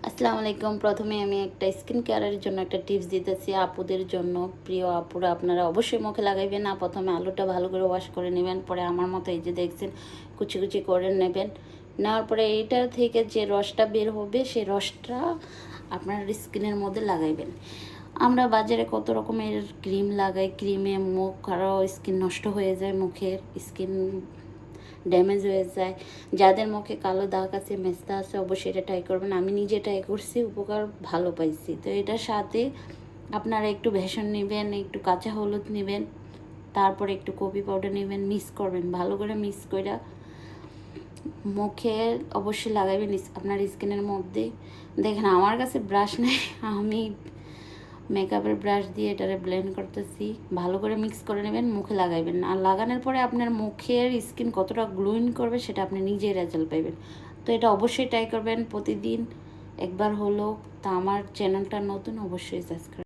আসসালামু আলাইকুম। প্রথমে আমি একটা স্কিন কেয়ারের জন্য একটা টিপস দিতেছি আপুদের জন্য। প্রিয় আপুরা, আপনারা অবশ্যই মুখে লাগাইবেন না। প্রথমে আলুটা ভালো করে ওয়াশ করে নেবেন, পরে আমার মতো এই যে দেখছেন কুচি কুচি করে নেবেন। নেওয়ার পরে এইটার থেকে যে রসটা বের হবে সেই রসটা আপনার স্কিনের মধ্যে লাগাইবেন। আমরা বাজারে কত রকমের ক্রিম লাগাই, ক্রিমে মুখ আরও স্কিন নষ্ট হয়ে যায়, মুখের স্কিন ড্যামেজ হয়ে যায়। যাদের মুখে কালো দাগ আছে, মেস্তা আছে, অবশ্যই এটা ট্রাই করবেন। আমি নিজে ট্রাই করছি, উপকার ভালো পাইছি। তো এটার সাথে আপনারা একটু বেসন নেবেন, একটু কাঁচা হলুদ নেবেন, তারপরে একটু কফি পাউডার নেবেন, মিক্স করবেন ভালো করে। মিক্স করে মুখে অবশ্যই লাগাবেন আপনার স্কিনের মধ্যে। দেখেন আমার কাছে ব্রাশ নেই, আমি মেকআপের ব্রাশ দিয়ে এটারে ব্লেন্ড করতেছি। ভালো করে মিক্স করে নেবেন, মুখে লাগাইবেন। আর লাগানোর পরে আপনার মুখের স্কিন কতটা গ্লোয়িং করবে সেটা আপনি নিজেই রেজাল্ট পাবেন। তো এটা অবশ্যই ট্রাই করবেন প্রতিদিন একবার হলো। তা আমার চ্যানেলটা নতুন, অবশ্যই সাবস্ক্রাইব